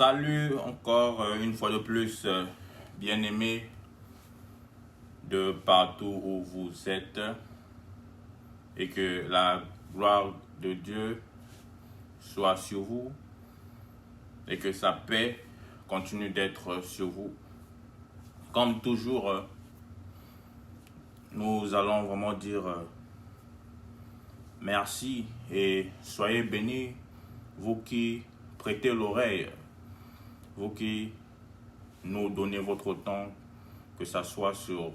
Salut encore une fois de plus, bien-aimés de partout où vous êtes, et que la gloire de Dieu soit sur vous et que sa paix continue d'être sur vous. Comme toujours, nous allons vraiment dire merci et soyez bénis, vous qui prêtez l'oreille, vous qui nous donnez votre temps, que ce soit sur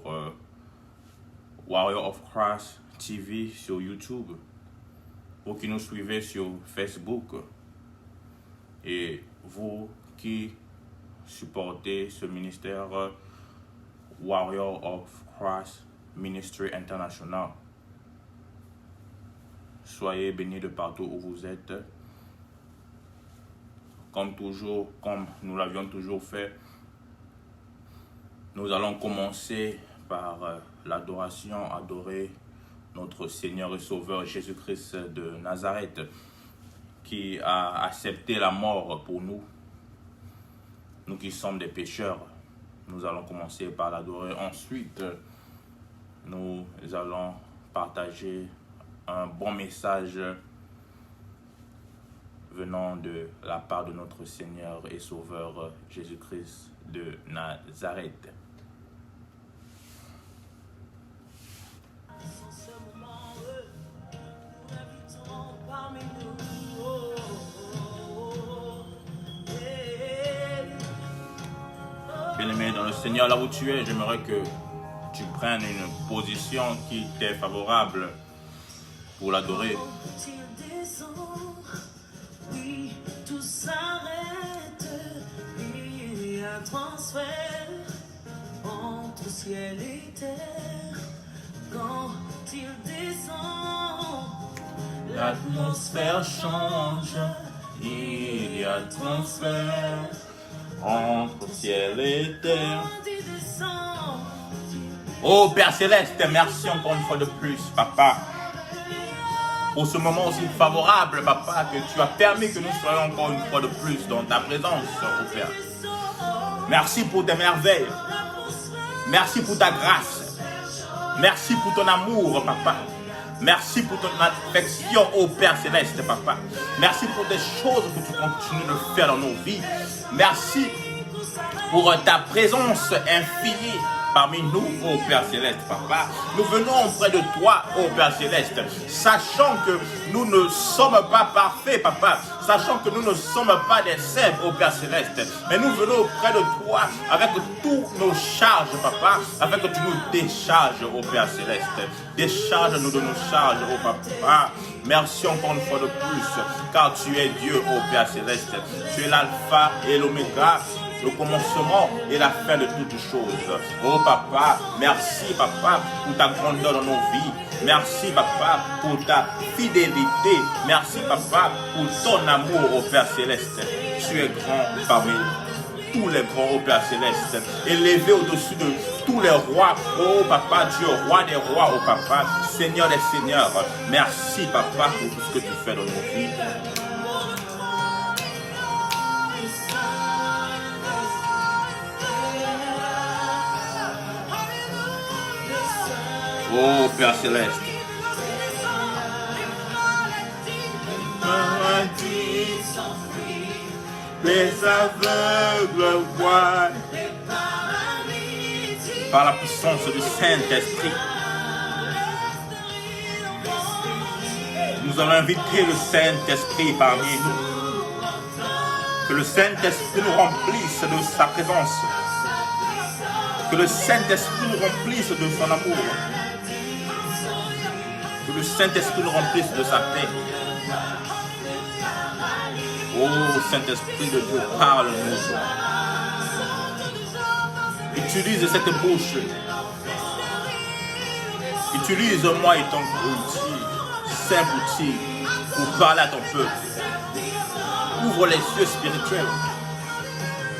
Warrior of Christ TV, sur YouTube, vous qui nous suivez sur Facebook, et vous qui supportez ce ministère Warrior of Christ Ministry International. Soyez bénis de partout où vous êtes. Comme toujours, comme nous l'avions toujours fait, nous allons commencer par l'adoration, adorer notre Seigneur et Sauveur Jésus-Christ de Nazareth, qui a accepté la mort pour nous, nous qui sommes des pécheurs. Nous allons commencer par l'adorer. Ensuite, nous allons partager un bon message venant de la part de notre Seigneur et Sauveur Jésus-Christ de Nazareth. Bien-aimé dans le Seigneur, là où tu es, j'aimerais que tu prennes une position qui t'est favorable pour l'adorer. Transfert entre ciel et terre quand il descend, l'atmosphère change. Il y a transfert entre ciel et terre. Oh Père Céleste, merci encore une fois de plus, Papa, pour ce moment aussi favorable, Papa, que tu as permis que nous soyons encore une fois de plus dans ta présence, oh Père. Merci pour tes merveilles. Merci pour ta grâce. Merci pour ton amour, Papa. Merci pour ton affection, ô Père Céleste, Papa. Merci pour des choses que tu continues de faire dans nos vies. Merci pour ta présence infinie parmi nous, ô Père Céleste, Papa. Nous venons auprès de toi, ô Père Céleste, sachant que nous ne sommes pas parfaits, Papa, sachant que nous ne sommes pas des saints, ô Père Céleste, mais nous venons auprès de toi avec toutes nos charges, Papa, afin que tu nous décharges, ô Père Céleste. Décharge-nous de nos charges, ô Papa. Merci encore une fois de plus, car tu es Dieu, ô Père Céleste. Tu es l'alpha et l'oméga, le commencement et la fin de toutes choses. Oh Papa, merci Papa pour ta grandeur dans nos vies. Merci Papa pour ta fidélité. Merci Papa pour ton amour au Père Céleste. Tu es grand parmi tous les grands au Père Céleste. Élevé au-dessus de tous les rois. Oh Papa, Dieu, roi des rois, oh Papa, Seigneur des seigneurs. Merci Papa pour tout ce que tu fais dans nos vies. Oh Père Céleste. Les aveugles voient par la puissance du Saint-Esprit. Nous allons inviter le Saint-Esprit parmi nous. Que le Saint-Esprit nous remplisse de sa présence. Que le Saint-Esprit nous remplisse de son amour. Que le Saint-Esprit nous remplisse de sa paix. Oh Saint-Esprit de Dieu, parle-nous. Utilise cette bouche. Utilise-moi et ton outil, simple outil, pour parler à ton peuple. Ouvre les yeux spirituels.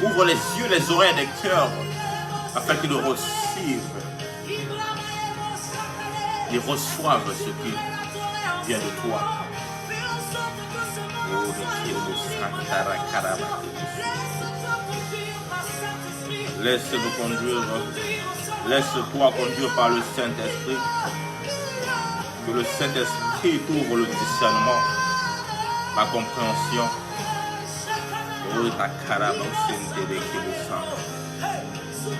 Ouvre les yeux, les oreilles des cœurs, afin qu'ils reçoivent ce qui vient de toi. Laisse-nous conduire, laisse-toi conduire par le Saint-Esprit. Que le Saint-Esprit t'ouvre le discernement, la compréhension.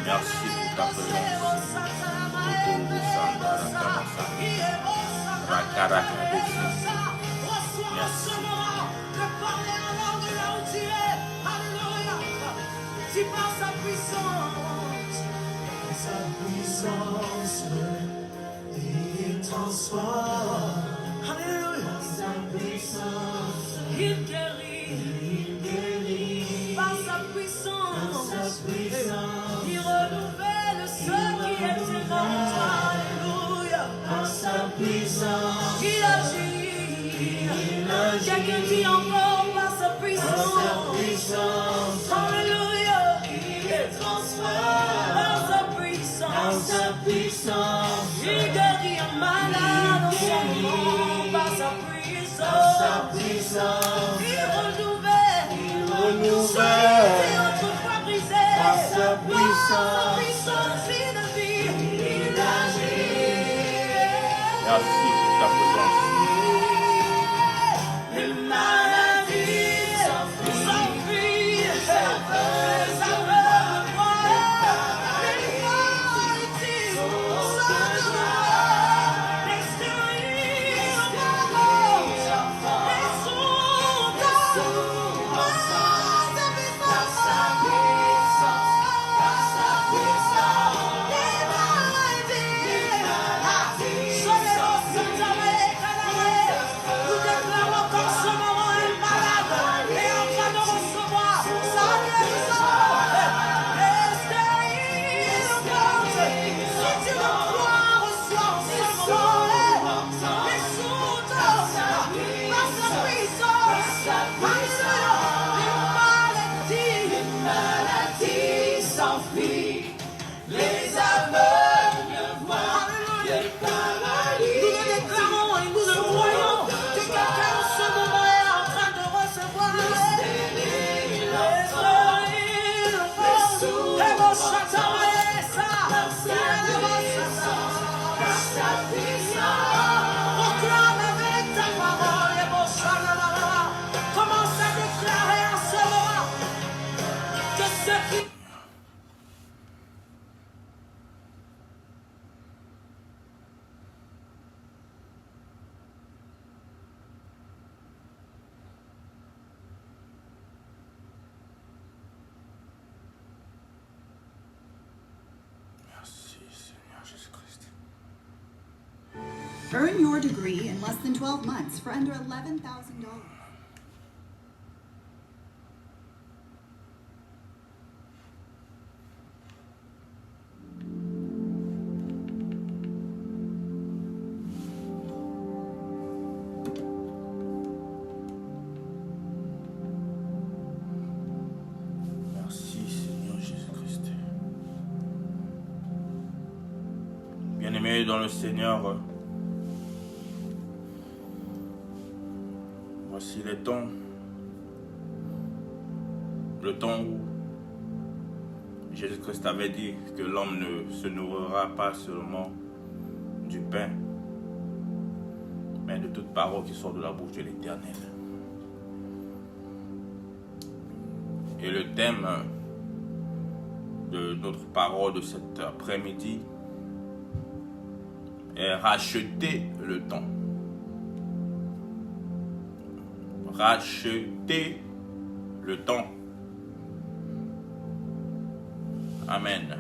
Merci pour ta présence. Merci. Tu par sa puissance, il transforme. Alléluia. Sa puissance, il guérit. Par sa puissance, il renouvelle ceux qui étaient morts. Alléluia. Par sa puissance, il agit. Quelqu'un dit encore par sa puissance. Alléluia. Il transforme par sa puissance. Il guérit un malade en son nom par sa puissance. Il renouvelle ceux qui étaient autrefois brisés par sa puissance. Il agit. Merci pour ta présence. Les maladies s'enfuient. Earn your degree in less than 12 months for under $11,000. Merci Seigneur Jésus-Christ. Bien-aimés dans le Seigneur, voici le temps où Jésus-Christ avait dit que l'homme ne se nourrira pas seulement du pain, mais de toute parole qui sort de la bouche de l'Éternel. Et le thème de notre parole de cet après-midi est racheter le temps. Racheter le temps. Amen.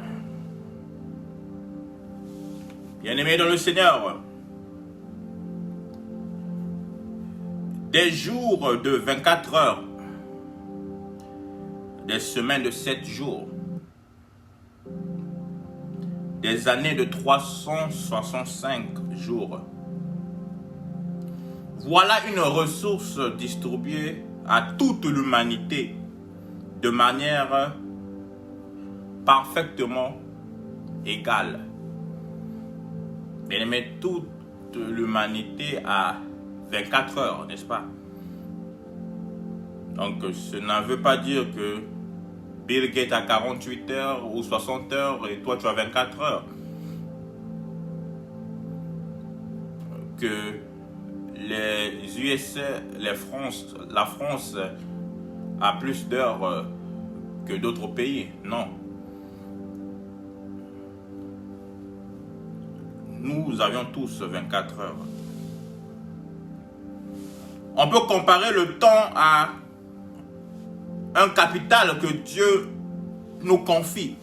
Bien-aimés dans le Seigneur, des jours de 24 heures, des semaines de 7 jours, des années de 365 jours. Voilà une ressource distribuée à toute l'humanité de manière parfaitement égale. Bien-aimés, toute l'humanité a 24 heures, n'est-ce pas? Donc, cela ne veut pas dire que Bill Gates a 48 heures ou 60 heures et toi tu as 24 heures. Que les USA, la France a plus d'heures que d'autres pays. Non. Nous avions tous 24 heures. On peut comparer le temps à un capital que Dieu nous confie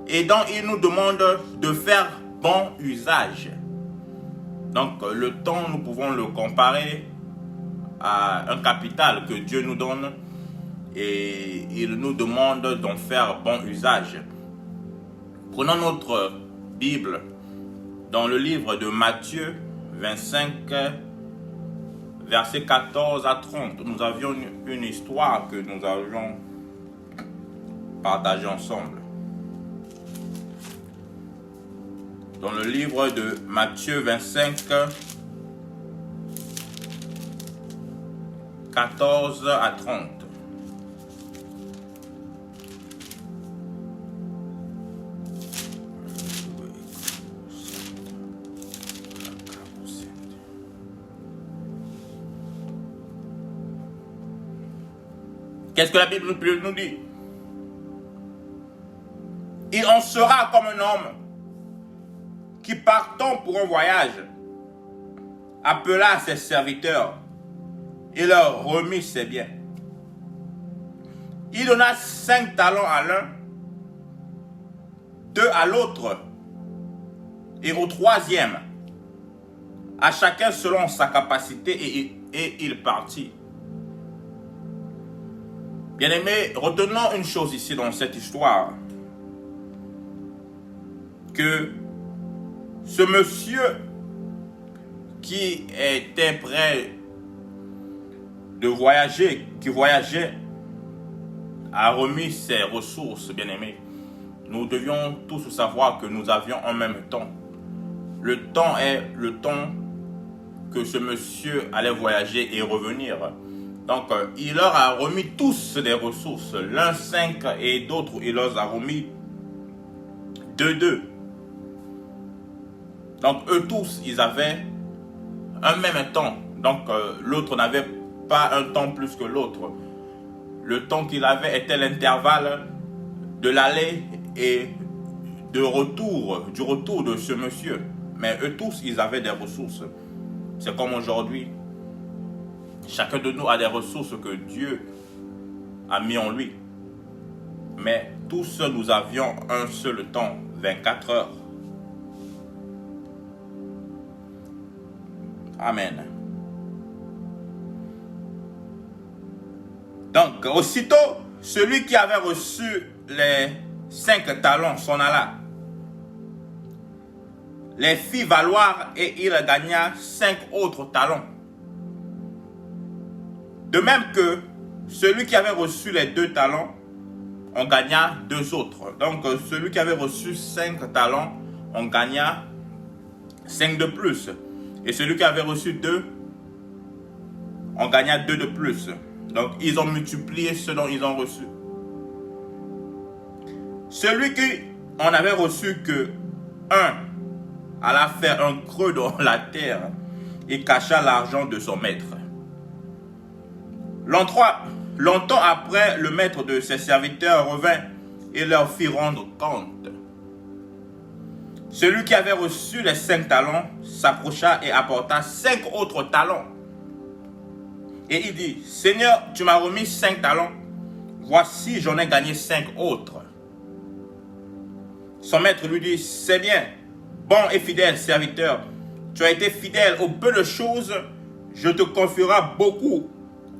et dont il nous demande de faire bon usage. Donc le temps, nous pouvons le comparer à un capital que Dieu nous donne et il nous demande d'en faire bon usage. Prenons notre Bible dans le livre de Matthieu 25, versets 14 à 30. Nous avions une histoire que nous avions partagée ensemble. Dans le livre de Matthieu 25, 14 à 30. Qu'est-ce que la Bible nous dit? Il en sera comme un homme qui, partant pour un voyage, appela ses serviteurs et leur remit ses biens. Il donna 5 talents à l'un, 2 à l'autre, et au 3e, à chacun selon sa capacité, et il partit. Bien-aimés, retenons une chose ici dans cette histoire, que ce monsieur qui était prêt de voyager, qui voyageait, a remis ses ressources, bien-aimés. Nous devions tous savoir que nous avions en même temps. Le temps est le temps que ce monsieur allait voyager et revenir. Donc, il leur a remis tous des ressources. L'un 5 et d'autres, il leur a remis 2. Donc, eux tous, ils avaient un même temps. Donc, l'autre n'avait pas un temps plus que l'autre. Le temps qu'il avait était l'intervalle de l'aller et du retour de ce monsieur. Mais eux tous, ils avaient des ressources. C'est comme aujourd'hui. Chacun de nous a des ressources que Dieu a mis en lui. Mais tous nous avions un seul temps, 24 heures. Amen. Donc, aussitôt, celui qui avait reçu les 5 talents s'en alla, les fit valoir et il gagna 5 autres talents. De même que celui qui avait reçu les 2 talents, on gagna 2 autres. Donc, celui qui avait reçu 5 talents, on gagna 5 de plus. Et celui qui avait reçu 2, on gagna 2 de plus. Donc, ils ont multiplié ce dont ils ont reçu. Celui qui en avait reçu que 1 alla faire un creux dans la terre et cacha l'argent de son maître. Longtemps après, le maître de ses serviteurs revint et leur fit rendre compte. Celui qui avait reçu les 5 talents s'approcha et apporta 5 autres talents. Et il dit, Seigneur, tu m'as remis 5 talents, voici j'en ai gagné 5 autres. Son maître lui dit, c'est bien, bon et fidèle serviteur, tu as été fidèle au peu de choses, je te confierai beaucoup.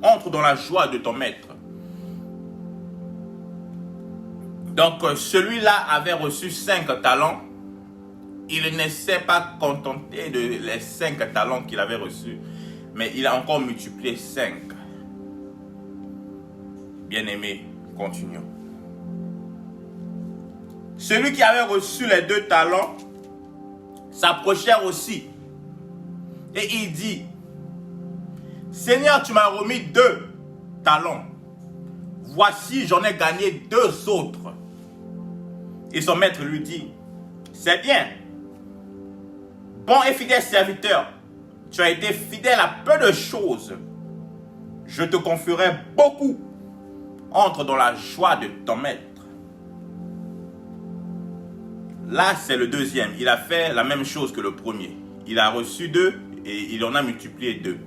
Entre dans la joie de ton maître. Donc, celui-là avait reçu 5 talents. Il ne s'est pas contenté de les 5 talents qu'il avait reçus, mais il a encore multiplié 5. Bien-aimé, continuons. Celui qui avait reçu les 2 talents s'approchait aussi. Et il dit, Seigneur, tu m'as remis 2. talents. Voici, j'en ai gagné 2 autres. Et son maître lui dit, c'est bien. Bon et fidèle serviteur, tu as été fidèle à peu de choses. Je te confierai beaucoup. Entre dans la joie de ton maître. Là, c'est le deuxième. Il a fait la même chose que le premier. Il a reçu 2 et il en a multiplié 2.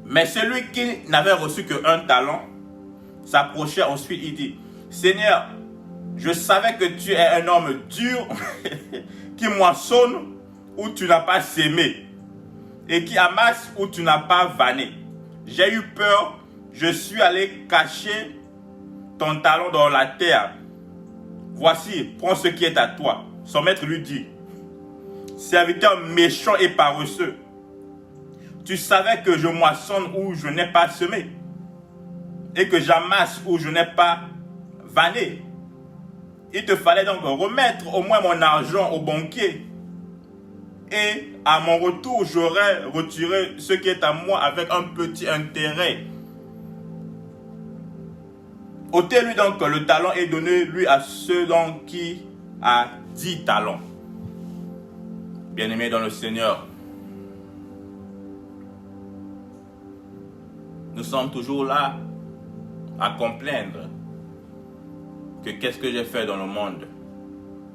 Mais celui qui n'avait reçu qu'un talent s'approchait ensuite. Il dit, Seigneur, je savais que tu es un homme dur qui moissonne où tu n'as pas sémé et qui amasse où tu n'as pas vanné. J'ai eu peur, je suis allé cacher ton talent dans la terre. Voici, prends ce qui est à toi. Son maître lui dit, serviteur méchant et paresseux, tu savais que je moissonne où je n'ai pas semé et que j'amasse où je n'ai pas vanné. Il te fallait donc remettre au moins mon argent au banquier. Et à mon retour, j'aurais retiré ce qui est à moi avec un petit intérêt. Ôtez-lui donc le talent et donnez-lui à ceux donc qui a 10 talents. Bien-aimés dans le Seigneur, nous sommes toujours là à complaindre que qu'est-ce que j'ai fait dans le monde?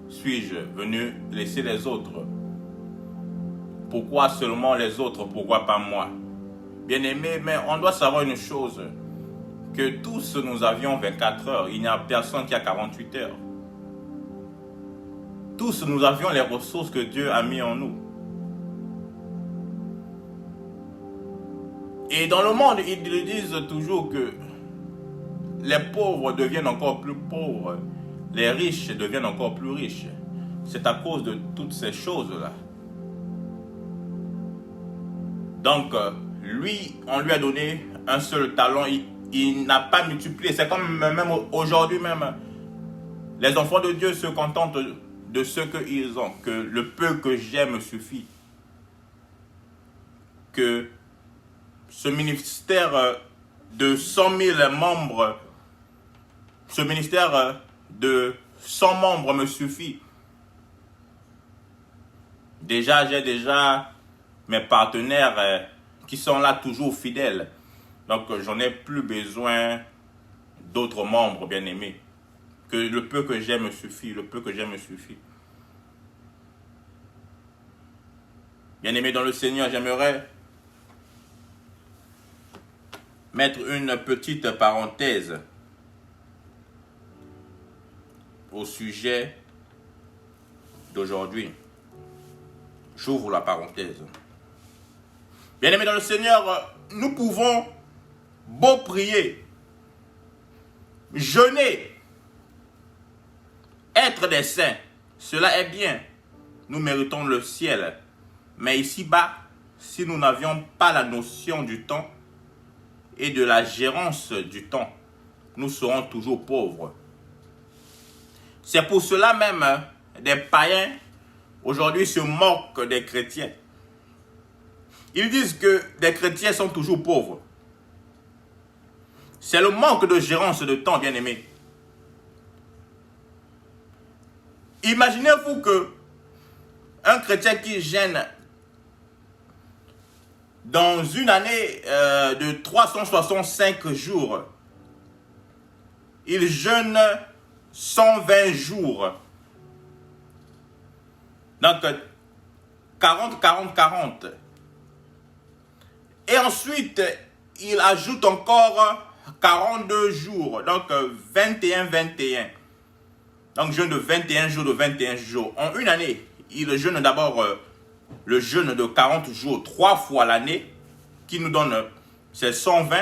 Suis-je venu laisser les autres? Pourquoi seulement les autres? Pourquoi pas moi? Bien-aimés, mais on doit savoir une chose, que tous nous avions 24 heures. Il n'y a personne qui a 48 heures. Tous nous avions les ressources que Dieu a mis en nous. Et dans le monde, ils disent toujours que les pauvres deviennent encore plus pauvres, les riches deviennent encore plus riches. C'est à cause de toutes ces choses-là. Donc, lui, on lui a donné un seul talent, il n'a pas multiplié. C'est comme même aujourd'hui même, les enfants de Dieu se contentent de ce qu'ils ont, que le peu que j'ai me suffit. Que ce ministère de 100 000 membres, ce ministère de 100 membres me suffit. Déjà, j'ai déjà mes partenaires qui sont là toujours fidèles. Donc, j'en ai plus besoin d'autres membres bien-aimés. Que le peu que j'ai me suffit, le peu que j'ai me suffit. Bien-aimés dans le Seigneur, j'aimerais mettre une petite parenthèse au sujet d'aujourd'hui. J'ouvre la parenthèse. Bien-aimés dans le Seigneur, nous pouvons beau prier, jeûner, être des saints, cela est bien. Nous méritons le ciel. Mais ici-bas, si nous n'avions pas la notion du temps et de la gérance du temps, nous serons toujours pauvres. C'est pour cela même des païens aujourd'hui se moquent des chrétiens. Ils disent que des chrétiens sont toujours pauvres. C'est le manque de gérance de temps, bien-aimés. Imaginez-vous que un chrétien qui jeûne dans une année de 365 jours, il jeûne 120 jours. Donc, 40, 40, 40. Et ensuite, il ajoute encore 42 jours. Donc, 21, 21. Donc, jeûne de 21 jours, de 21 jours. En une année, il jeûne d'abord le jeûne de 40 jours 3 fois l'année, qui nous donne ces 120.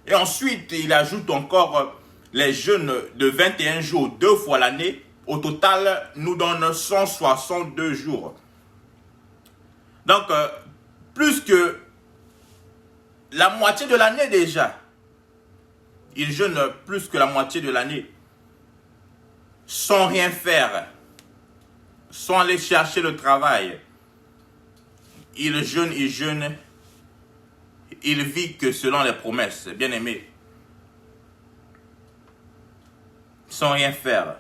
Et ensuite, il ajoute encore les jeûnes de 21 jours 2 fois l'année. Au total, nous donne 162 jours. Donc, plus que la moitié de l'année déjà. Il jeûne plus que la moitié de l'année. Sans rien faire. Sans aller chercher le travail. Il jeûne. il vit que selon les promesses, bien aimé, sans rien faire.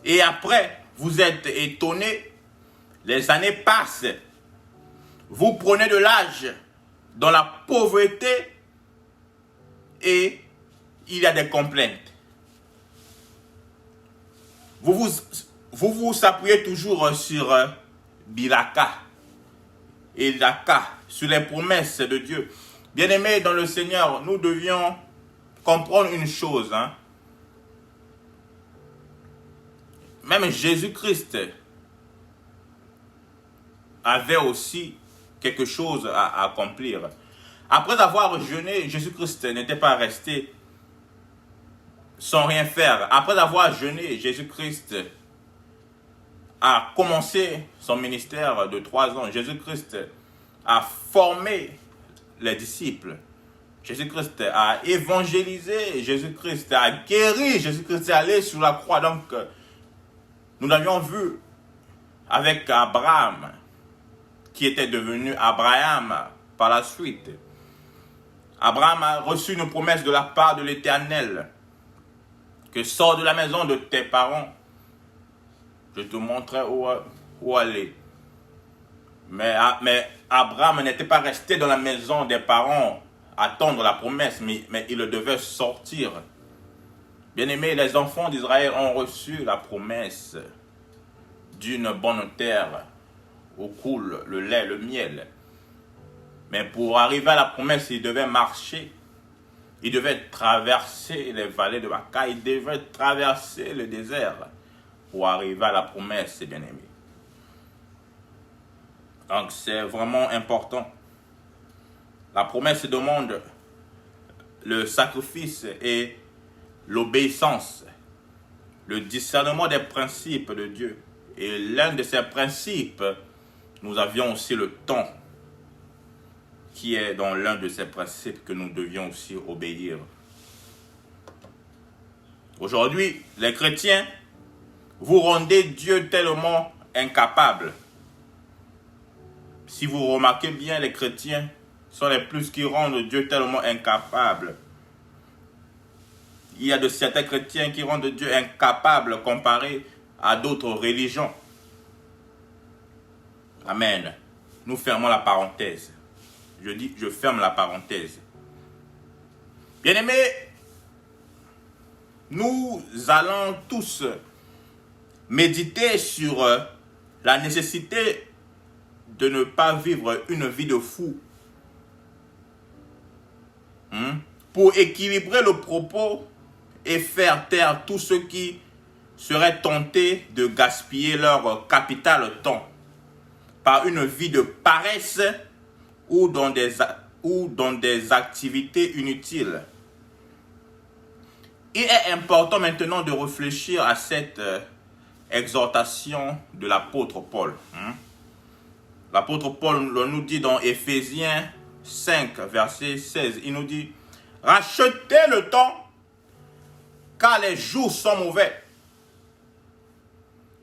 Et après, vous êtes étonné, les années passent, vous prenez de l'âge dans la pauvreté et il y a des complaintes. Vous vous appuyez toujours sur Bilaka et Laka, sur les promesses de Dieu. Bien-aimés dans le Seigneur, nous devions comprendre une chose. Même Jésus-Christ avait aussi quelque chose à accomplir. Après avoir jeûné, Jésus-Christ n'était pas resté sans rien faire. Après avoir jeûné, Jésus-Christ a commencé son ministère de 3 ans. Jésus-Christ a formé les disciples. Jésus-Christ a évangélisé. Jésus-Christ a guéri. Jésus-Christ est allé sur la croix. Donc, nous l'avions vu avec Abraham, qui était devenu Abraham par la suite. Abraham a reçu une promesse de la part de l'Éternel, que sors de la maison de tes parents, je te montrerai où aller. Mais Abraham n'était pas resté dans la maison des parents, attendre la promesse, mais il devait sortir. Bien-aimés, les enfants d'Israël ont reçu la promesse d'une bonne terre où coule le lait, le miel. Mais pour arriver à la promesse, ils devaient marcher. Ils devaient traverser les vallées de Baca. Ils devaient traverser le désert pour arriver à la promesse, bien-aimés. Donc c'est vraiment important. La promesse demande le sacrifice et l'obéissance, le discernement des principes de Dieu. Et l'un de ces principes, nous avions aussi le temps, qui est dans l'un de ces principes que nous devions aussi obéir. Aujourd'hui, les chrétiens, vous rendez Dieu tellement incapable. Si vous remarquez bien, les chrétiens sont les plus qui rendent Dieu tellement incapable. Il y a de certains chrétiens qui rendent Dieu incapable comparé à d'autres religions. Amen. Nous fermons la parenthèse. Je ferme la parenthèse. Bien-aimés, nous allons tous méditer sur la nécessité de ne pas vivre une vie de fou. Pour équilibrer le propos et faire taire tous ceux qui seraient tentés de gaspiller leur capital temps par une vie de paresse ou dans des activités inutiles. Il est important maintenant de réfléchir à cette exhortation de l'apôtre Paul. L'apôtre Paul nous dit dans Éphésiens 5, verset 16, il nous dit « Rachetez le temps, car les jours sont mauvais. »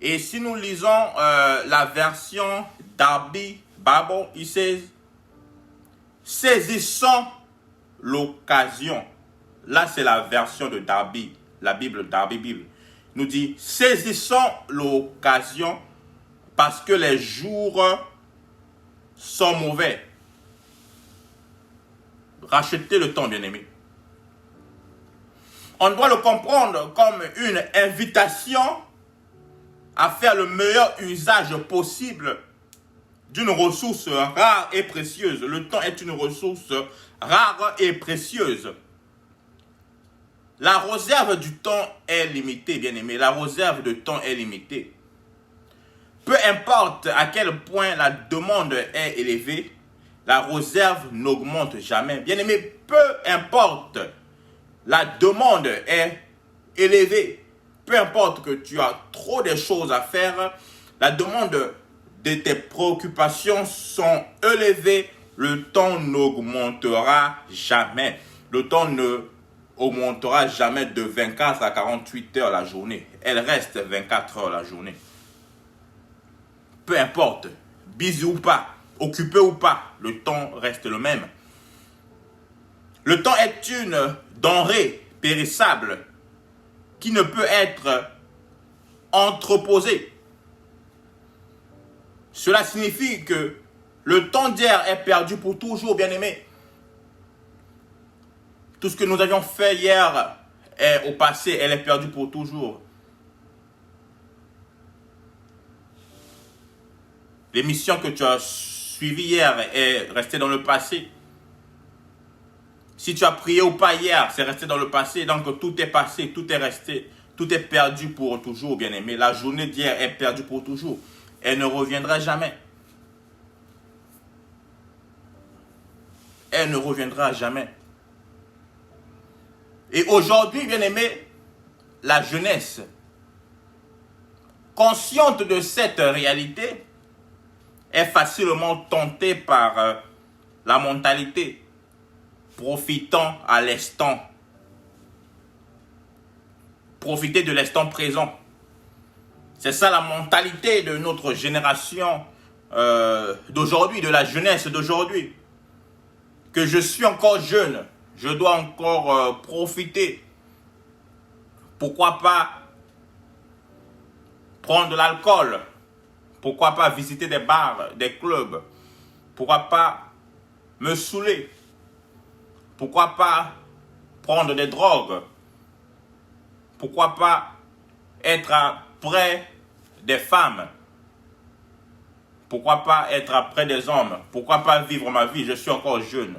Et si nous lisons la version Darby Bible, il dit « Saisissons l'occasion ». Là, c'est la version de Darby, la Bible, Darby Bible. Il nous dit « Saisissons l'occasion parce que les jours sont mauvais. » Rachetez le temps, bien-aimé. On doit le comprendre comme une invitation à faire le meilleur usage possible d'une ressource rare et précieuse. Le temps est une ressource rare et précieuse. La réserve du temps est limitée, bien-aimé. La réserve de temps est limitée. Peu importe à quel point la demande est élevée, la réserve n'augmente jamais. Bien-aimé, peu importe la demande est élevée, peu importe que tu as trop de choses à faire, la demande de tes préoccupations sont élevées, le temps n'augmentera jamais. Le temps ne augmentera jamais de 24 à 48 heures la journée. Elle reste 24 heures la journée. Peu importe, busy ou pas, occupé ou pas, le temps reste le même. Le temps est une denrée périssable qui ne peut être entreposée. Cela signifie que le temps d'hier est perdu pour toujours, bien-aimés. Tout ce que nous avions fait hier est au passé, elle est perdue pour toujours. L'émission que tu as suivie hier est restée dans le passé. Si tu as prié ou pas hier, c'est resté dans le passé. Donc tout est passé, tout est resté, tout est perdu pour toujours, bien-aimé. La journée d'hier est perdue pour toujours. Elle ne reviendra jamais. Elle ne reviendra jamais. Et aujourd'hui, bien-aimé, la jeunesse, consciente de cette réalité, est facilement tentée par la mentalité, profitant à l'instant. Profiter de l'instant présent. C'est ça la mentalité de notre génération d'aujourd'hui, de la jeunesse d'aujourd'hui. Que je suis encore jeune, je dois encore profiter. Pourquoi pas prendre de l'alcool? Pourquoi pas visiter des bars, des clubs? Pourquoi pas me saouler? Pourquoi pas prendre des drogues? Pourquoi pas être près des femmes? Pourquoi pas être près des hommes? Pourquoi pas vivre ma vie? Je suis encore jeune.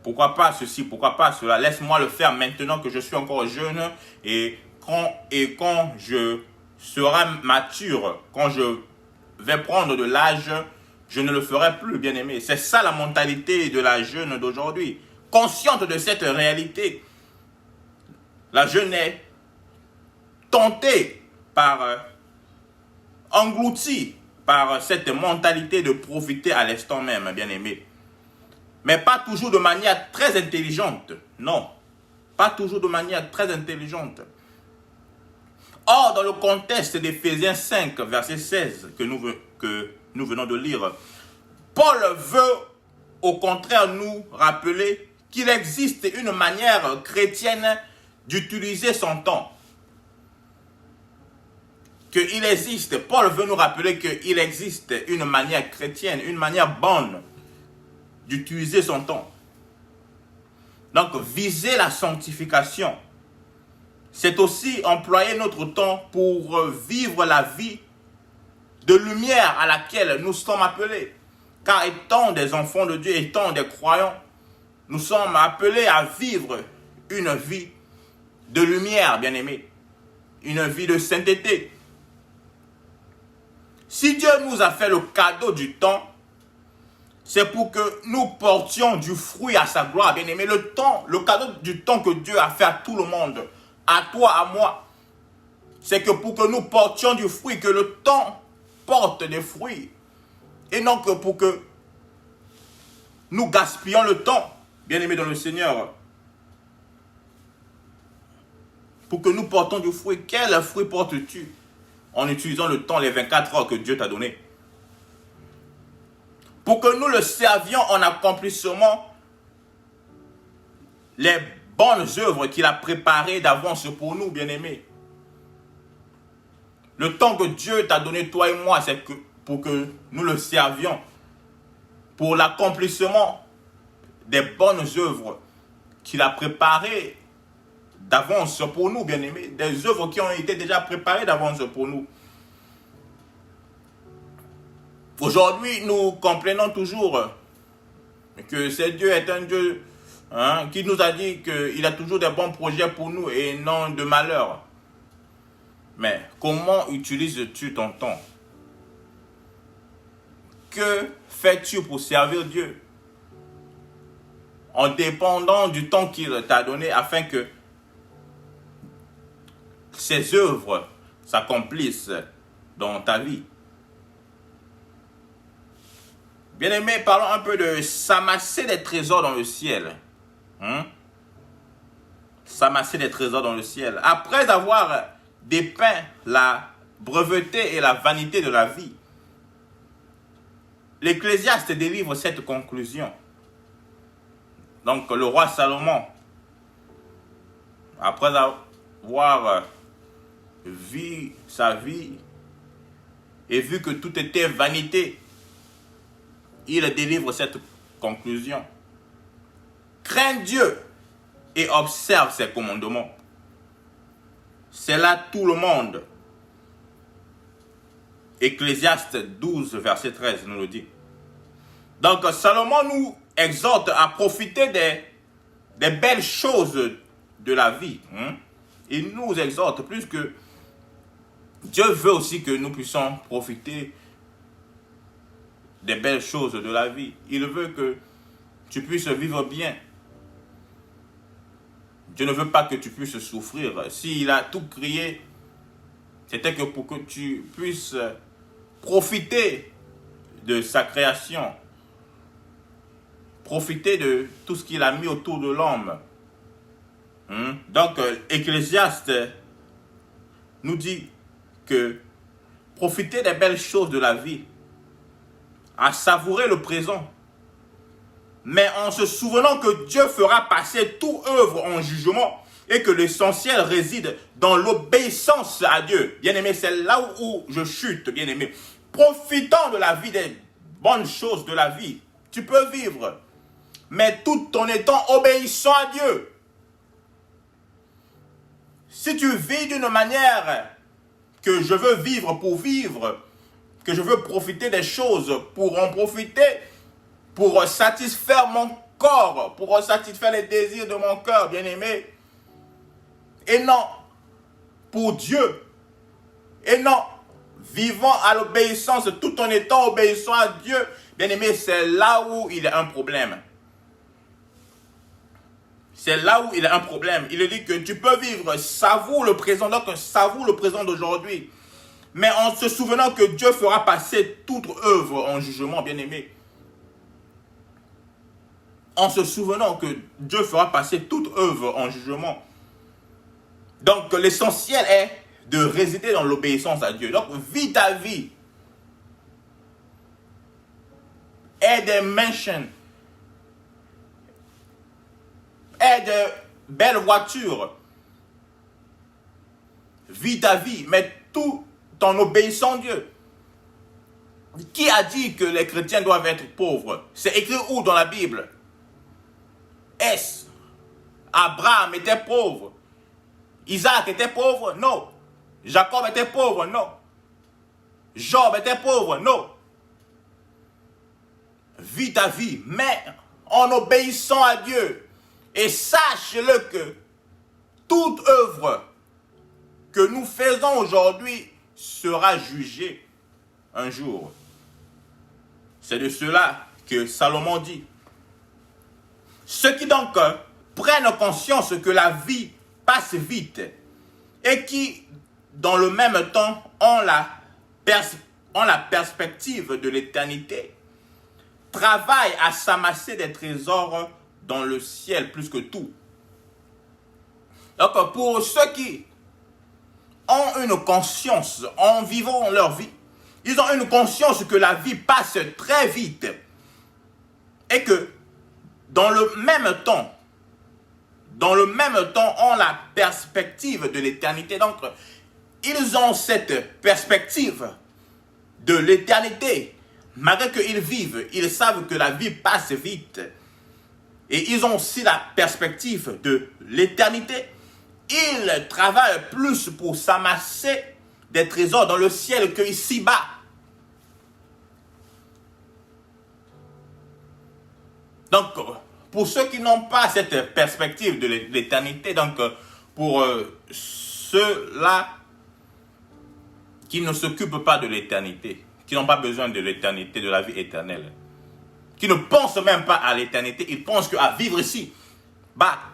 Pourquoi pas ceci? Pourquoi pas cela? Laisse-moi le faire maintenant que je suis encore jeune. Et quand je serai mature, quand je vais prendre de l'âge, je ne le ferai plus, bien-aimé. C'est ça la mentalité de la jeune d'aujourd'hui. Consciente de cette réalité, la jeune est tentée par, engloutie par cette mentalité de profiter à l'instant même, bien-aimé. Mais pas toujours de manière très intelligente. Non, pas toujours de manière très intelligente. Or, dans le contexte d'Éphésiens 5, verset 16, que nous venons de lire, Paul veut au contraire nous rappeler qu'il existe une manière chrétienne d'utiliser son temps. Paul veut nous rappeler qu'il existe une manière chrétienne, une manière bonne d'utiliser son temps. Donc, viser la sanctification, c'est aussi employer notre temps pour vivre la vie de lumière à laquelle nous sommes appelés. Car étant des enfants de Dieu, étant des croyants, nous sommes appelés à vivre une vie de lumière, bien-aimés. Une vie de sainteté. Si Dieu nous a fait le cadeau du temps, c'est pour que nous portions du fruit à sa gloire, bien-aimés. Le cadeau du temps que Dieu a fait à tout le monde, à toi, à moi, c'est que pour que nous portions du fruit, que le temps porte des fruits. Et non que pour que nous gaspillons le temps, bien-aimés dans le Seigneur. Pour que nous portons du fruit. Quel fruit portes-tu en utilisant le temps, les 24 heures que Dieu t'a donné? Pour que nous le servions en accomplissement les bonnes œuvres qu'il a préparées d'avance pour nous, bien-aimés. Le temps que Dieu t'a donné, toi et moi, c'est pour que nous le servions. Pour l'accomplissement des bonnes œuvres qu'il a préparées d'avance pour nous, bien-aimés. Des œuvres qui ont été déjà préparées d'avance pour nous. Aujourd'hui, nous comprenons toujours que ce Dieu est un Dieu qui nous a dit qu'il a toujours des bons projets pour nous et non de malheur. Mais comment utilises-tu ton temps? Que fais-tu pour servir Dieu? En dépendant du temps qu'il t'a donné afin que ses œuvres s'accomplissent dans ta vie. Bien-aimés, parlons un peu de s'amasser des trésors dans le ciel. S'amasser des trésors dans le ciel. Après avoir dépeint la breveté et la vanité de la vie, l'Ecclésiaste délivre cette conclusion. Donc le roi Salomon, après avoir vu sa vie et vu que tout était vanité, il délivre cette conclusion. Crains Dieu et observe ses commandements. C'est là tout le monde. Ecclésiaste 12, verset 13 nous le dit. Donc Salomon nous exhorte à profiter des belles choses de la vie. Il nous exhorte plus que Dieu veut aussi que nous puissions profiter des belles choses de la vie. Il veut que tu puisses vivre bien. Dieu ne veut pas que tu puisses souffrir. S'il a tout créé, c'était que pour que tu puisses profiter de sa création. Profiter de tout ce qu'il a mis autour de l'homme. Donc, Ecclésiaste nous dit que profiter des belles choses de la vie, à savourer le présent, mais en se souvenant que Dieu fera passer toute œuvre en jugement et que l'essentiel réside dans l'obéissance à Dieu. Bien-aimé, c'est là où je chute, bien-aimé. Profitant de la vie, des bonnes choses de la vie, tu peux vivre, mais tout en étant obéissant à Dieu. Si tu vis d'une manière que je veux vivre pour vivre, que je veux profiter des choses pour en profiter, pour satisfaire mon corps, pour satisfaire les désirs de mon cœur, bien-aimé, et non pour Dieu, et non vivant à l'obéissance tout en étant obéissant à Dieu, bien-aimé, c'est là où il y a un problème. C'est là où il y a un problème. Il dit que tu peux vivre, savoure le présent, donc savoure le présent d'aujourd'hui, mais en se souvenant que Dieu fera passer toute œuvre en jugement, bien-aimé. En se souvenant que Dieu fera passer toute œuvre en jugement. Donc l'essentiel est de résider dans l'obéissance à Dieu. Donc vis ta vie. Aie des mansions. Aie de belles voitures. Vis ta vie, mais tout en obéissant à Dieu. Qui a dit que les chrétiens doivent être pauvres? C'est écrit où dans la Bible? Est-ce Abraham était pauvre? Isaac était pauvre? Non. Jacob était pauvre? Non. Job était pauvre? Non. Vis ta vie, mais en obéissant à Dieu. Et sache-le que toute œuvre que nous faisons aujourd'hui sera jugée un jour. C'est de cela que Salomon dit. Ceux qui donc prennent conscience que la vie passe vite et qui, dans le même temps, ont la perspective de l'éternité, travaillent à s'amasser des trésors dans le ciel plus que tout. Donc, pour ceux qui ont une conscience en vivant leur vie, ils ont une conscience que la vie passe très vite et que dans le même temps, ont la perspective de l'éternité. Donc, ils ont cette perspective de l'éternité. Malgré qu'ils vivent, ils savent que la vie passe vite. Et ils ont aussi la perspective de l'éternité. Ils travaillent plus pour s'amasser des trésors dans le ciel que ici-bas. Donc, pour ceux qui n'ont pas cette perspective de l'éternité, donc pour ceux-là qui ne s'occupent pas de l'éternité, qui n'ont pas besoin de l'éternité, de la vie éternelle, qui ne pensent même pas à l'éternité, ils pensent qu'à vivre ici,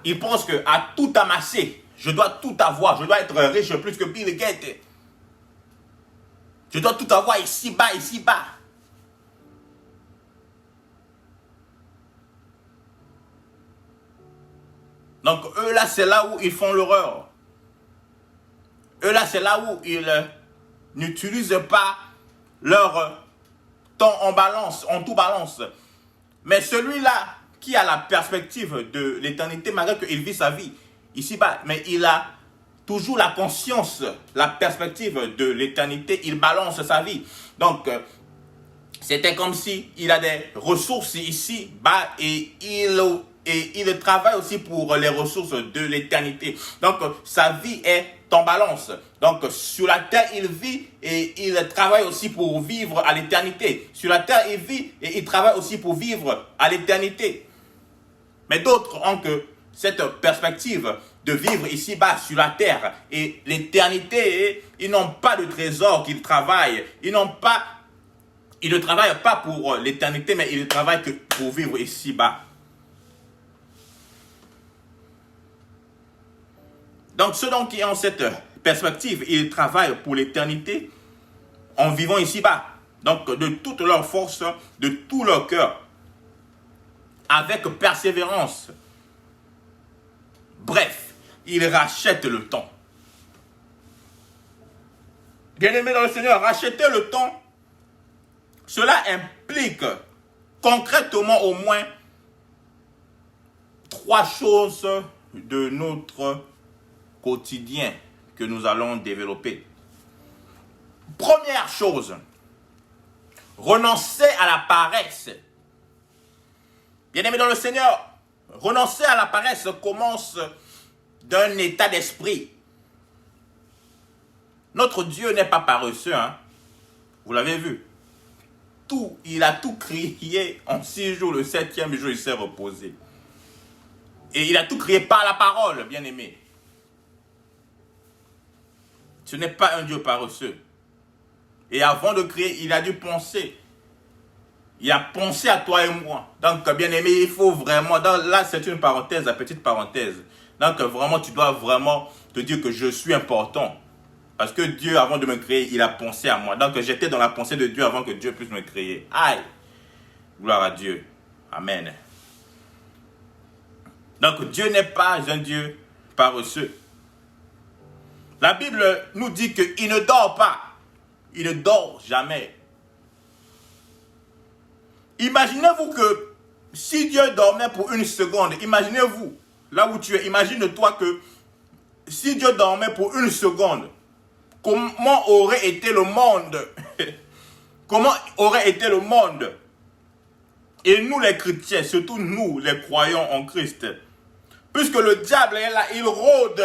ils pensent qu'à tout amasser, je dois tout avoir, je dois être riche plus que Bill Gates, je dois tout avoir ici-bas, ici-bas. Donc, eux là, c'est là où ils font l'erreur. Eux là, c'est là où ils n'utilisent pas leur temps en balance, en tout balance. Mais celui-là qui a la perspective de l'éternité, malgré qu'il vit sa vie ici-bas, mais il a toujours la conscience, la perspective de l'éternité, il balance sa vie. Donc, c'était comme si il a des ressources ici-bas et il travaille aussi pour les ressources de l'éternité. Donc, sa vie est en balance. Donc, sur la terre, il vit et il travaille aussi pour vivre à l'éternité. Sur la terre, il vit et il travaille aussi pour vivre à l'éternité. Mais d'autres ont que cette perspective de vivre ici-bas sur la terre et l'éternité, ils n'ont pas de trésor qu'ils travaillent. Ils ne travaillent pas pour l'éternité, mais ils ne travaillent que pour vivre ici-bas. Donc, ceux qui ont cette perspective, ils travaillent pour l'éternité en vivant ici-bas. Donc, de toute leur force, de tout leur cœur, avec persévérance. Bref, ils rachètent le temps. Bien-aimés dans le Seigneur, racheter le temps, cela implique concrètement au moins 3 choses de notre quotidien que nous allons développer. Première chose, renoncer à la paresse. Bien-aimés dans le Seigneur, renoncer à la paresse commence d'un état d'esprit. Notre Dieu n'est pas paresseux, hein? Vous l'avez vu. Il a tout créé en 6 jours, le 7e jour, il s'est reposé. Et il a tout créé par la parole, bien-aimés. Ce n'est pas un Dieu paresseux. Et avant de créer, il a dû penser. Il a pensé à toi et moi. Donc, bien-aimé, il faut vraiment... Là, c'est une parenthèse, la petite parenthèse. Donc, vraiment, tu dois vraiment te dire que je suis important. Parce que Dieu, avant de me créer, il a pensé à moi. Donc, j'étais dans la pensée de Dieu avant que Dieu puisse me créer. Aïe! Gloire à Dieu. Amen. Donc, Dieu n'est pas un Dieu paresseux. La Bible nous dit qu'il ne dort pas. Il ne dort jamais. Imaginez-vous que si Dieu dormait pour 1 seconde, imaginez-vous, là où tu es, imagine-toi que si Dieu dormait pour 1 seconde, comment aurait été le monde? Comment aurait été le monde? Et nous les chrétiens, surtout nous les croyants en Christ, puisque le diable est là, il rôde,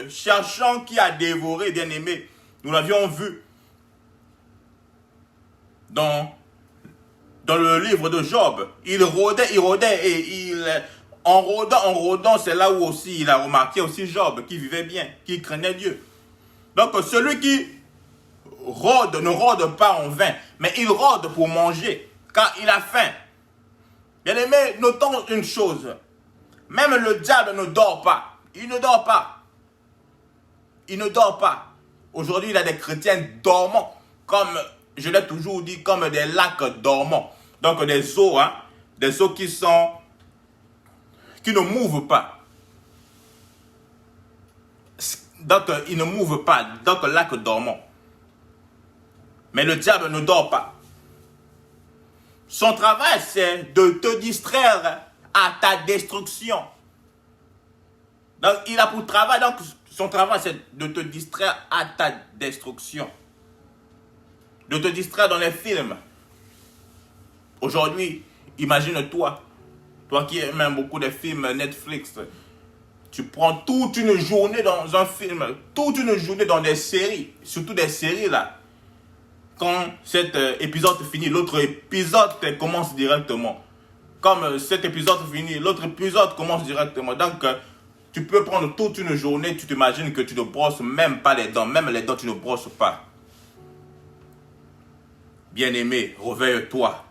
cherchant qui a dévoré, bien-aimé. Nous l'avions vu dans le livre de Job. Il rôdait et en rôdant, c'est là où aussi il a remarqué aussi Job qui vivait bien, qui craignait Dieu. Donc celui qui rôde ne rôde pas en vain, mais il rôde pour manger, car il a faim. Bien-aimé, notons une chose. Même le diable ne dort pas. Il ne dort pas. Il ne dort pas. Aujourd'hui, il y a des chrétiens dormants, comme je l'ai toujours dit, comme des lacs dormants. Donc des eaux, hein, des eaux qui ne mouvent pas. Donc ils ne mouvent pas. Donc lac dormant. Mais le diable ne dort pas. Son travail, c'est de te distraire à ta destruction. Donc, il a pour travail, donc son travail, c'est de te distraire à ta destruction. De te distraire dans les films. Aujourd'hui, imagine-toi, toi qui aimes beaucoup les films Netflix, tu prends toute une journée dans un film, toute une journée dans des séries, surtout des séries là. Quand cet épisode finit, l'autre épisode commence directement. Comme cet épisode finit, l'autre épisode commence directement. Donc, tu peux prendre toute une journée, tu t'imagines que tu ne brosses même pas les dents. Même les dents, tu ne brosses pas. Bien-aimé, réveille-toi.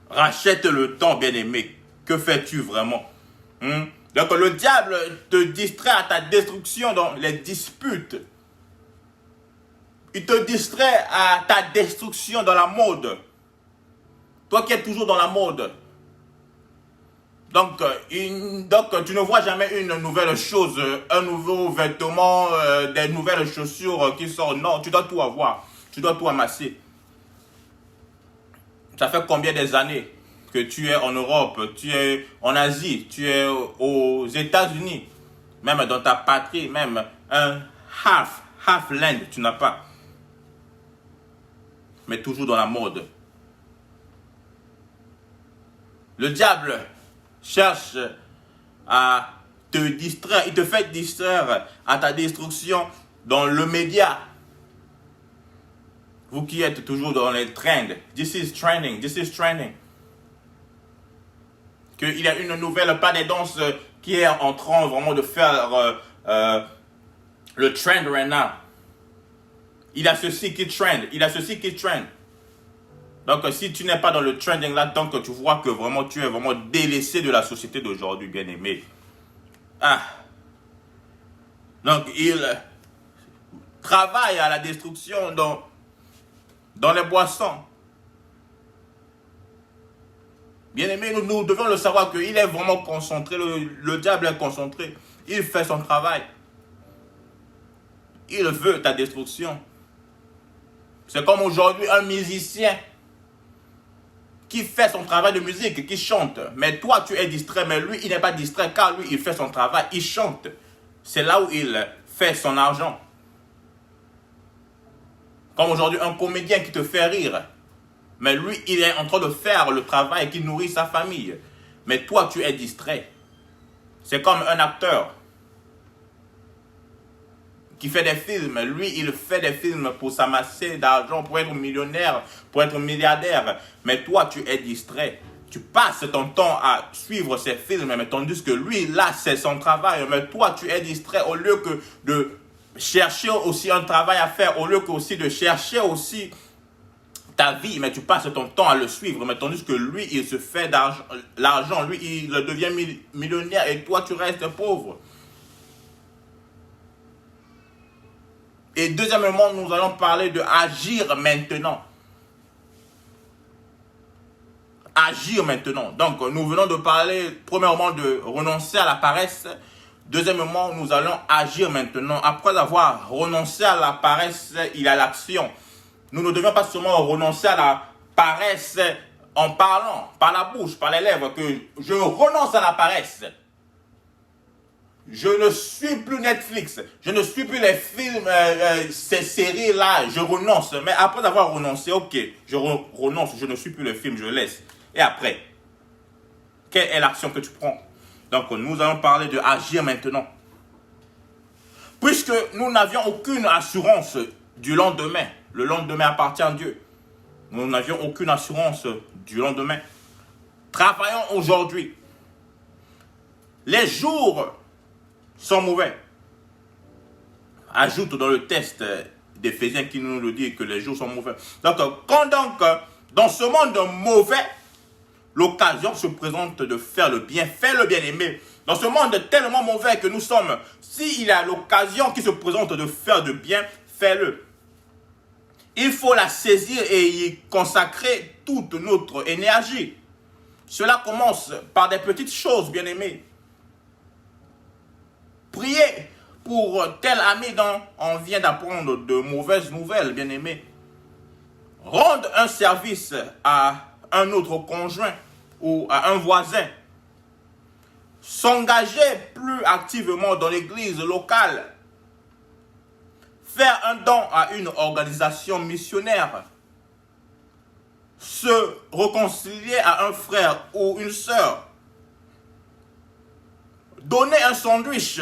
Rachète le temps, bien-aimé. Que fais-tu vraiment? Donc, le diable te distrait à ta destruction dans les disputes. Il te distrait à ta destruction dans la mode. Toi qui es toujours dans la mode. Donc, tu ne vois jamais une nouvelle chose, un nouveau vêtement, des nouvelles chaussures qui sortent. Non, tu dois tout avoir. Tu dois tout amasser. Ça fait combien des années que tu es en Europe, tu es en Asie, tu es aux États-Unis, même dans ta patrie, même un half land, tu n'as pas. Mais toujours dans la mode. Le diable cherche à te distraire, il te fait distraire à ta destruction dans le média. Vous qui êtes toujours dans les trends, this is trending. Qu'il y a une nouvelle pas des danses qui est en train vraiment de faire le trend right now. Il a ceci qui trend. Donc si tu n'es pas dans le trending là, donc tu vois que vraiment tu es vraiment délaissé de la société d'aujourd'hui, bien aimé. Donc il travaille à la destruction dans les boissons. Bien aimé, nous devons le savoir qu'il est vraiment concentré, le diable est concentré. Il fait son travail. Il veut ta destruction. C'est comme aujourd'hui un musicien qui fait son travail de musique, qui chante. Mais toi, tu es distrait, mais lui, il n'est pas distrait car lui, il fait son travail, il chante. C'est là où il fait son argent. Comme aujourd'hui, un comédien qui te fait rire. Mais lui, il est en train de faire le travail qui nourrit sa famille. Mais toi, tu es distrait. C'est comme un acteur qui fait des films. Lui, il fait des films pour s'amasser d'argent, pour être millionnaire, pour être milliardaire. Mais toi, tu es distrait. Tu passes ton temps à suivre ces films, mais tandis que lui, là, c'est son travail. Mais toi, tu es distrait au lieu que de chercher aussi un travail à faire, au lieu que aussi de chercher aussi ta vie, mais tu passes ton temps à le suivre, mais tandis que lui, il se fait l'argent, lui, il devient millionnaire et toi, tu restes pauvre. Et deuxièmement, nous allons parler de agir maintenant. Agir maintenant. Donc, nous venons de parler, premièrement, de renoncer à la paresse. Deuxièmement, nous allons agir maintenant. Après avoir renoncé à la paresse, il y a l'action. Nous ne devions pas seulement renoncer à la paresse en parlant, par la bouche, par les lèvres, que je renonce à la paresse. Je ne suis plus Netflix, je ne suis plus les films, ces séries-là, je renonce. Mais après avoir renoncé, ok, je renonce, je ne suis plus les films, je laisse. Et après, quelle est l'action que tu prends? Donc, nous allons parler de agir maintenant. Puisque nous n'avions aucune assurance du lendemain. Le lendemain appartient à Dieu. Nous n'avions aucune assurance du lendemain. Travaillons aujourd'hui. Les jours sont mauvais. Ajoute dans le test d'Éphésiens qui nous le dit que les jours sont mauvais. Donc, quand dans ce monde mauvais, l'occasion se présente de faire le bien. Fais le bien-aimé. Dans ce monde tellement mauvais que nous sommes, s'il y a l'occasion qui se présente de faire du bien, fais-le. Il faut la saisir et y consacrer toute notre énergie. Cela commence par des petites choses, bien-aimés. Priez pour tel ami dont on vient d'apprendre de mauvaises nouvelles, bien-aimés. Rendre un service à un autre conjoint ou à un voisin. S'engager plus activement dans l'église locale. Faire un don à une organisation missionnaire. Se réconcilier à un frère ou une sœur. Donner un sandwich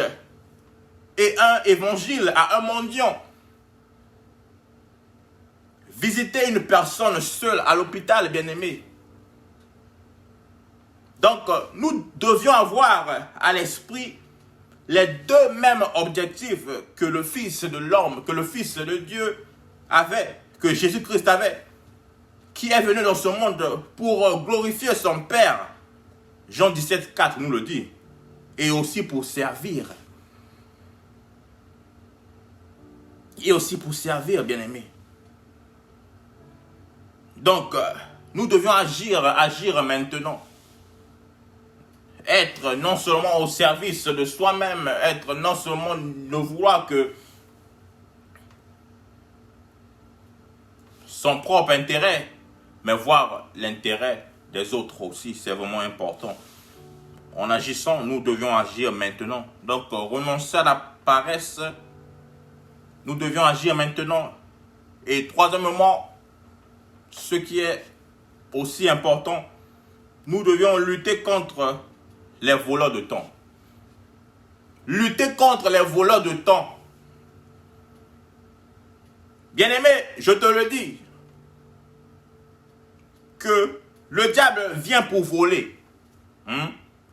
et un évangile à un mendiant. Visiter une personne seule à l'hôpital, bien-aimé. Donc, nous devions avoir à l'esprit les deux mêmes objectifs que le Fils de l'homme, que le Fils de Dieu avait, que Jésus-Christ avait, qui est venu dans ce monde pour glorifier son Père. Jean 17, 4 nous le dit. Et aussi pour servir. Et aussi pour servir, bien-aimés. Donc, nous devions agir maintenant. Être non seulement au service de soi-même, être non seulement ne vouloir que son propre intérêt, mais voir l'intérêt des autres aussi, c'est vraiment important. En agissant, nous devions agir maintenant. Donc, renoncer à la paresse, nous devions agir maintenant. Et troisièmement, ce qui est aussi important, nous devions lutter contre les voleurs de temps. Lutter contre les voleurs de temps. Bien-aimé, je te le dis, que le diable vient pour voler.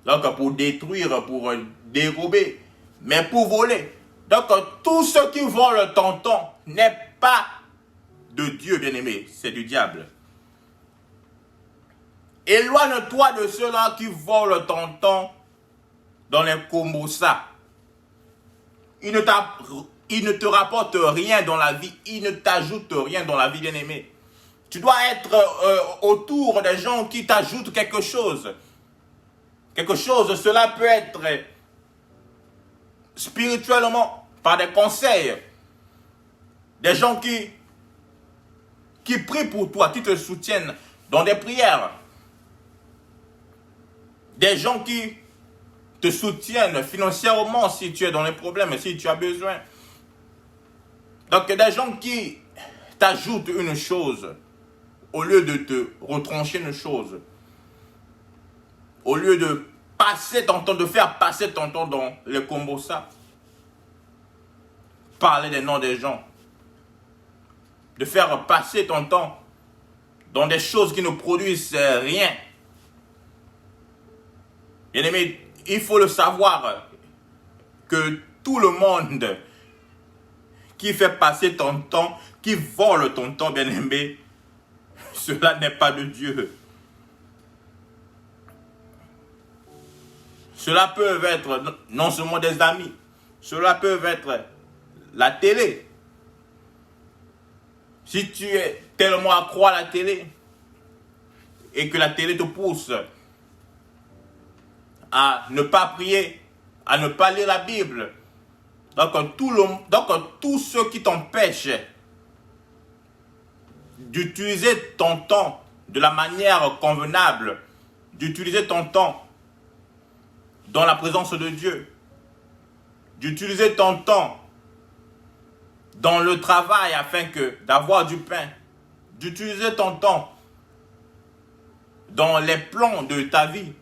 Donc pour détruire, pour dérober, mais pour voler. Donc tout ce qui vole ton temps n'est pas de Dieu, bien-aimé, c'est du diable. Éloigne-toi de ceux-là qui volent ton temps dans les Kombosa. Il ne te rapporte rien dans la vie, il ne t'ajoute rien dans la vie, bien-aimé. Tu dois être autour des gens qui t'ajoutent quelque chose. Quelque chose, cela peut être spirituellement, par des conseils. Des gens qui prient pour toi, qui te soutiennent dans des prières. Des gens qui te soutiennent financièrement si tu es dans les problèmes, si tu as besoin. Donc des gens qui t'ajoutent une chose au lieu de te retrancher une chose. Au lieu de passer ton temps, de faire passer ton temps dans les Kombosa. Parler des noms des gens. De faire passer ton temps dans des choses qui ne produisent rien. Bien-aimé, il faut le savoir que tout le monde qui fait passer ton temps, qui vole ton temps, bien-aimé, cela n'est pas de Dieu. Cela peut être non seulement des amis, cela peut être la télé. Si tu es tellement accro à la télé et que la télé te pousse à ne pas prier, à ne pas lire la Bible, donc tout ce qui t'empêche d'utiliser ton temps de la manière convenable, d'utiliser ton temps dans la présence de Dieu, d'utiliser ton temps dans le travail afin d'avoir du pain, d'utiliser ton temps dans les plans de ta vie,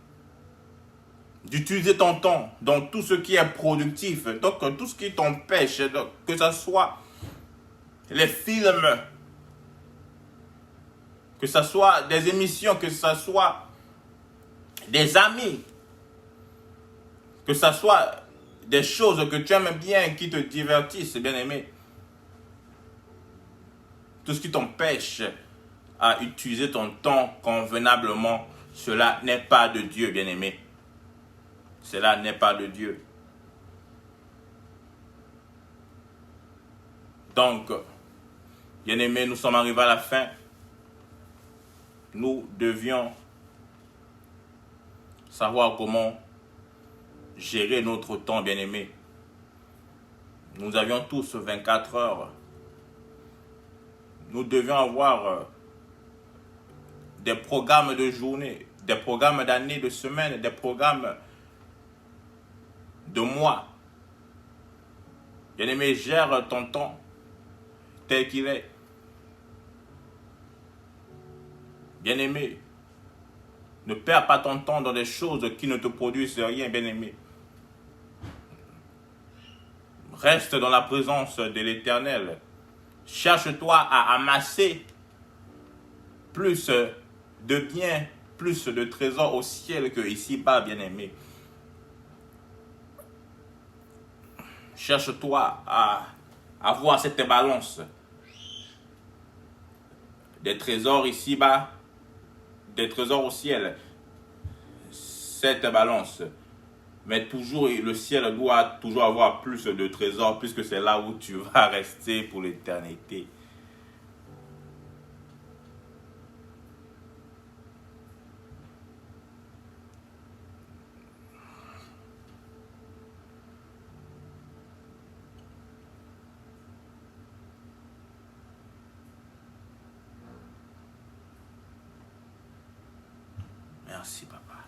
d'utiliser ton temps dans tout ce qui est productif, donc tout ce qui t'empêche, que ce soit les films, que ce soit des émissions, que ce soit des amis, que ce soit des choses que tu aimes bien, qui te divertissent, bien-aimé. Tout ce qui t'empêche à utiliser ton temps convenablement, cela n'est pas de Dieu, bien-aimé. Cela n'est pas de Dieu. Donc, bien-aimé, nous sommes arrivés à la fin. Nous devions savoir comment gérer notre temps, bien-aimé. Nous avions tous 24 heures. Nous devions avoir des programmes de journée, des programmes d'année, de semaine, des programmes de mois. Bien-aimé, gère ton temps tel qu'il est. Bien-aimé, ne perds pas ton temps dans des choses qui ne te produisent rien, bien-aimé. Reste dans la présence de l'Éternel. Cherche-toi à amasser plus de biens, plus de trésors au ciel que ici-bas, bien-aimé. Cherche-toi à avoir cette balance. Des trésors ici-bas, des trésors au ciel. Cette balance. Mais toujours, le ciel doit toujours avoir plus de trésors, puisque c'est là où tu vas rester pour l'éternité. Merci, papa.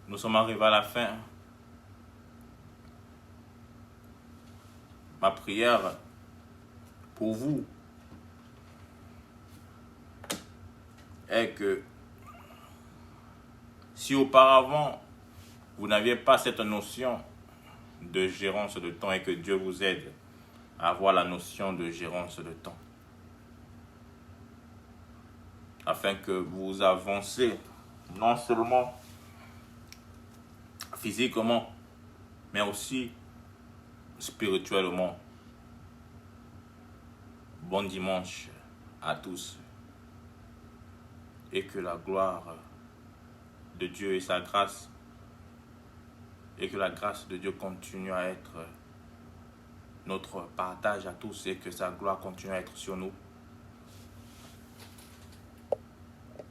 Nous sommes arrivés à la fin. Ma prière pour vous est que si auparavant vous n'aviez pas cette notion de gérance de temps et que Dieu vous aide à avoir la notion de gérance de temps, afin que vous avancez non seulement physiquement, mais aussi spirituellement. Bon dimanche à tous. Et que la gloire de Dieu et sa grâce, et que la grâce de Dieu continue à être notre partage à tous et que sa gloire continue à être sur nous.